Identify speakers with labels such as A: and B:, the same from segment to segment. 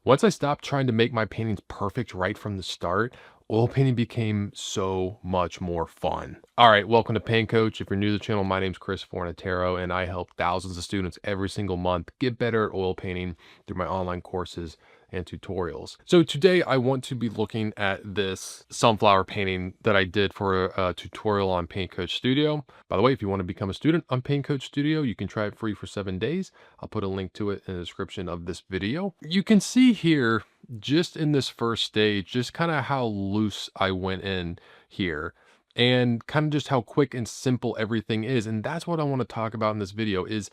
A: Once I stopped trying to make my paintings perfect right from the start, oil painting became so much more fun. All right, welcome to Paint Coach. If you're new to the channel, my name's Chris Fornatero, and I help thousands of students every single month get better at oil painting through my online courses and tutorials. So today I want to be looking at this sunflower painting that I did for a tutorial on Paint Coach Studio. By the way, if you want to become a student on Paint Coach Studio, you can try it free for 7 days. I'll put a link to it in the description of this video. You can see here, just in this first stage, just kind of how loose I went in here and kind of just how quick and simple everything is. And that's what I want to talk about in this video is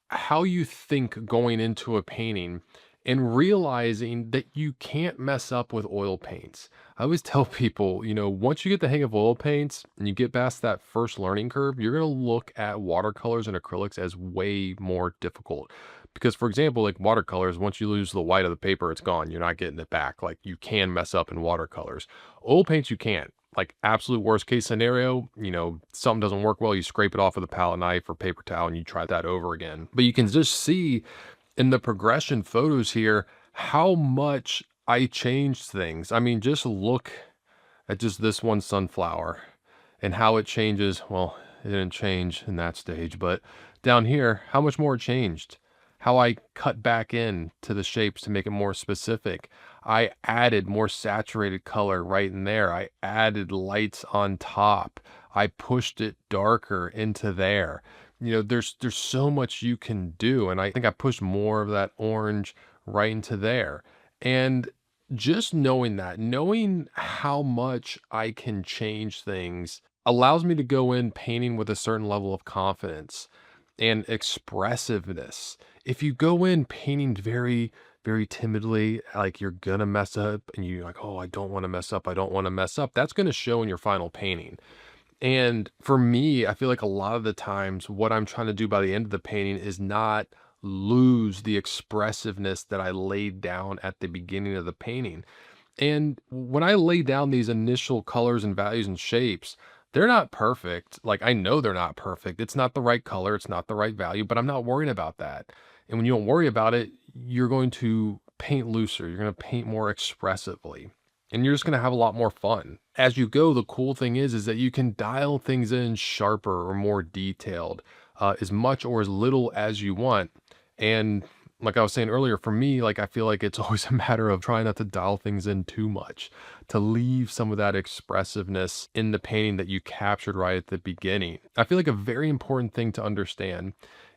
A: how you think going into a painting and realizing that you can't mess up with oil paints. I always tell people, once you get the hang of oil paints and you get past that first learning curve, you're going to look at watercolors and acrylics as way more difficult. Because, for example, like watercolors, once you lose the white of the paper, it's gone. You're not getting it back. Like, you can mess up in watercolors. Oil paints, you can't. Like, absolute worst case scenario, something doesn't work well, you scrape it off with a palette knife or paper towel and you try that over again. But you can just see in the progression photos here how much I changed things. I mean, just look at just this one sunflower and how it changes. Well, it didn't change in that stage, but down here, how much more it changed. How I cut back in to the shapes to make it more specific. I added more saturated color right in there. I added lights on top. I pushed it darker into there. There's so much you can do. And I think I pushed more of that orange right into there. And just knowing that, knowing how much I can change things allows me to go in painting with a certain level of confidence and expressiveness. If you go in painting very, very timidly, like you're gonna mess up and you're like, oh, I don't want to mess up. I don't want to mess up. That's going to show in your final painting. And for me, I feel like a lot of the times what I'm trying to do by the end of the painting is not lose the expressiveness that I laid down at the beginning of the painting. And when I lay down these initial colors and values and shapes, they're not perfect. Like, I know they're not perfect. It's not the right color. It's not the right value, but I'm not worried about that. And when you don't worry about it, you're going to paint looser. You're going to paint more expressively. And you're just going to have a lot more fun. As you go, the cool thing is that you can dial things in sharper or more detailed, as much or as little as you want. And like I was saying earlier, for me, like, I feel like it's always a matter of trying not to dial things in too much, to leave some of that expressiveness in the painting that you captured right at the beginning. I feel like a very important thing to understand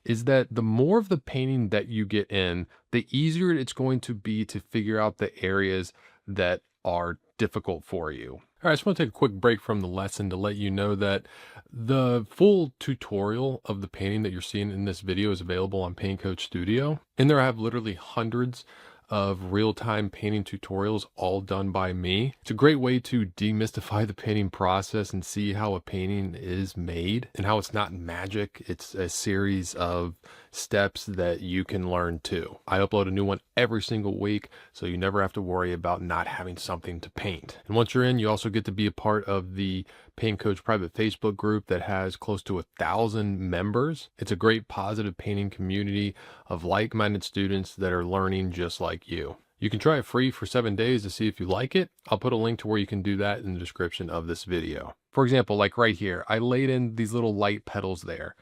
A: is that the more of the painting that you get in, the easier it's going to be to figure out the areas that are difficult for you. All right, I just want to take a quick break from the lesson to let you know that the full tutorial of the painting that you're seeing in this video is available on Paint Coach Studio. In there, I have literally hundreds of real-time painting tutorials all done by me. It's a great way to demystify the painting process and see how a painting is made and how it's not magic. It's a series of steps that you can learn too. I upload a new one every single week, so you never have to worry about not having something to paint. And once you're in, you also get to be a part of the Paint Coach private Facebook group that has close to 1,000 members. It's a great positive painting community of like-minded students that are learning just like you. You can try it free for 7 days to see if you like it. I'll put a link to where you can do that in the description of this video. For example, like right here, I laid in these little light petals there.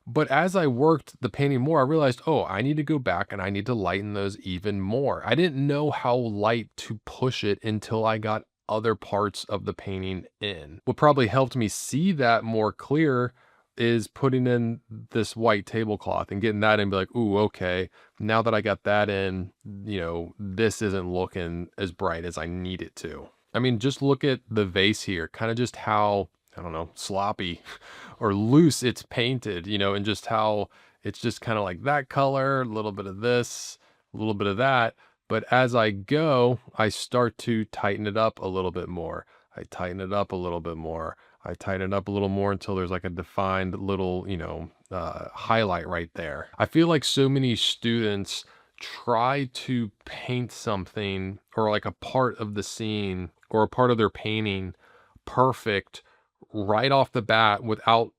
A: But as I worked the painting more, I realized, oh, I need to go back and I need to lighten those even more. I didn't know how light to push it until I got other parts of the painting in. What probably helped me see that more clear is putting in this white tablecloth and getting that in and be like, ooh, okay, now that I got that in, this isn't looking as bright as I need it to. I mean, just look at the vase here, kind of just how, I don't know, sloppy or loose it's painted, and just how it's just kind of like that color, a little bit of this, a little bit of that. But as I go, I start to tighten it up a little bit more. I tighten it up a little bit more. I tighten it up a little more until there's like a defined little, highlight right there. I feel like so many students try to paint something or like a part of the scene or a part of their painting perfect right off the bat without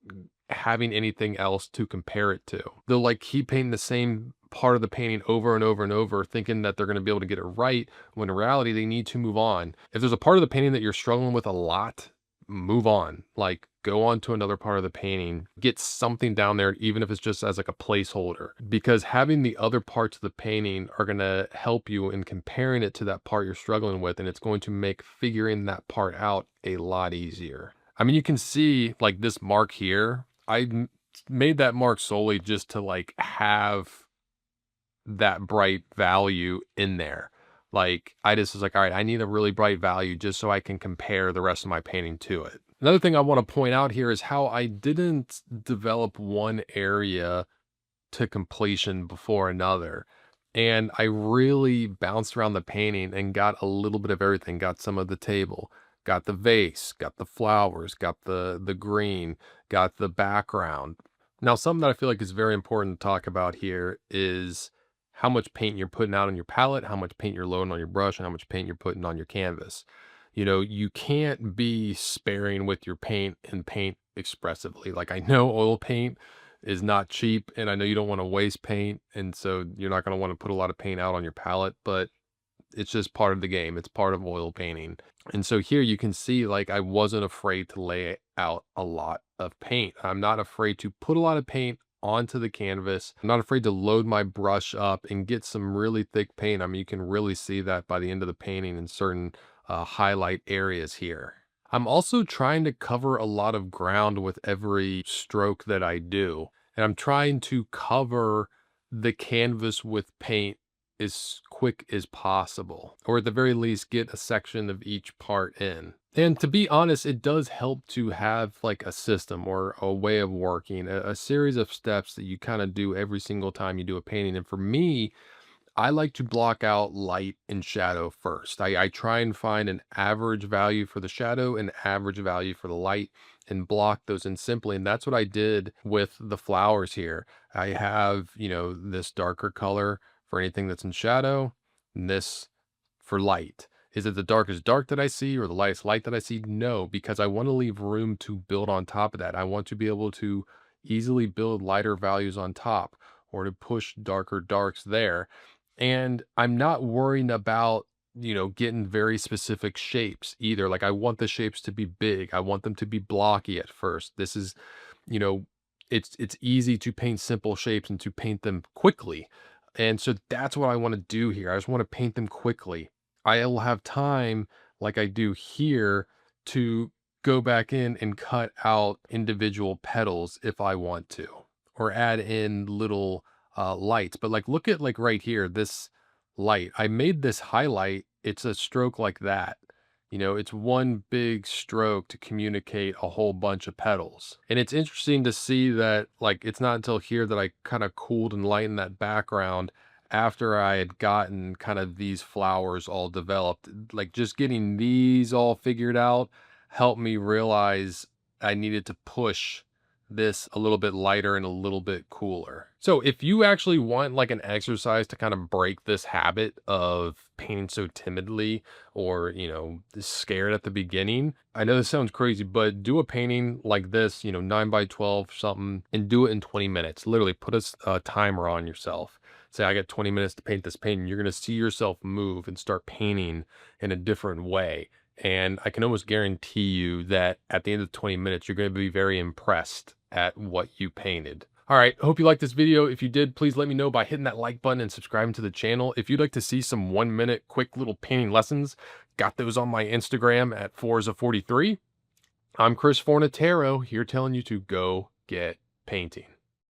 A: having anything else to compare it to. They'll like keep painting the same part of the painting over and over and over, thinking that they're going to be able to get it right, when in reality they need to move on. If there's a part of the painting that you're struggling with a lot, move on. Like, go on to another part of the painting, get something down there, even if it's just as like a placeholder, because having the other parts of the painting are going to help you in comparing it to that part you're struggling with, and it's going to make figuring that part out a lot easier. I mean, you can see like this mark here, made that mark solely just to like have that bright value in there. Like, I just was like, all right, I need a really bright value just so I can compare the rest of my painting to it. Another thing I want to point out here is how I didn't develop one area to completion before another. And I really bounced around the painting and got a little bit of everything. Got some of the table, got the vase, got the flowers, got the green, got the background. Now, something that I feel like is very important to talk about here is how much paint you're putting out on your palette, how much paint you're loading on your brush, and how much paint you're putting on your canvas. You know, you can't be sparing with your paint and paint expressively. Like, I know oil paint is not cheap, and I know you don't want to waste paint, and so you're not going to want to put a lot of paint out on your palette, but it's just part of the game. It's part of oil painting. And so here you can see, like, I wasn't afraid to lay out a lot of paint. I'm not afraid to put a lot of paint onto the canvas. I'm not afraid to load my brush up and get some really thick paint. I mean, you can really see that by the end of the painting in certain highlight areas here. I'm also trying to cover a lot of ground with every stroke that I do. And I'm trying to cover the canvas with paint as quick as possible, or at the very least get a section of each part in. And to be honest, it does help to have like a system or a way of working, a series of steps that you kind of do every single time you do a painting. And for me, I like to block out light and shadow first. I try and find an average value for the shadow and average value for the light and block those in simply. And that's what I did with the flowers here. I have, you know, this darker color for anything that's in shadow, and this for light. Is it the darkest dark that I see or the lightest light that I see? No, because I want to leave room to build on top of that. I want to be able to easily build lighter values on top or to push darker darks there. And I'm not worrying about, you know, getting very specific shapes either. Like, I want the shapes to be big. I want them to be blocky at first. This is, you know, it's easy to paint simple shapes and to paint them quickly. And so that's what I want to do here. I just want to paint them quickly. I'll have time, like I do here, to go back in and cut out individual petals if I want to, or add in little lights. But like, look at like right here, this light. I made this highlight. It's a stroke like that. You know, it's one big stroke to communicate a whole bunch of petals. And it's interesting to see that, like, it's not until here that I kind of cooled and lightened that background after I had gotten kind of these flowers all developed. Like, just getting these all figured out helped me realize I needed to push this a little bit lighter and a little bit cooler. So if you actually want like an exercise to kind of break this habit of painting so timidly or, you know, scared at the beginning, I know this sounds crazy, but do a painting like this, you know, 9x12 something, and do it in 20 minutes. Literally put a timer on yourself. Say, I got 20 minutes to paint this painting. You're going to see yourself move and start painting in a different way. And I can almost guarantee you that at the end of 20 minutes, you're going to be very impressed at what you painted. All right, hope you liked this video. If you did, please let me know by hitting that like button and subscribing to the channel. If you'd like to see some 1-minute quick little painting lessons, got those on my Instagram at Forza43. I'm Chris Fornataro, here telling you to go get painting.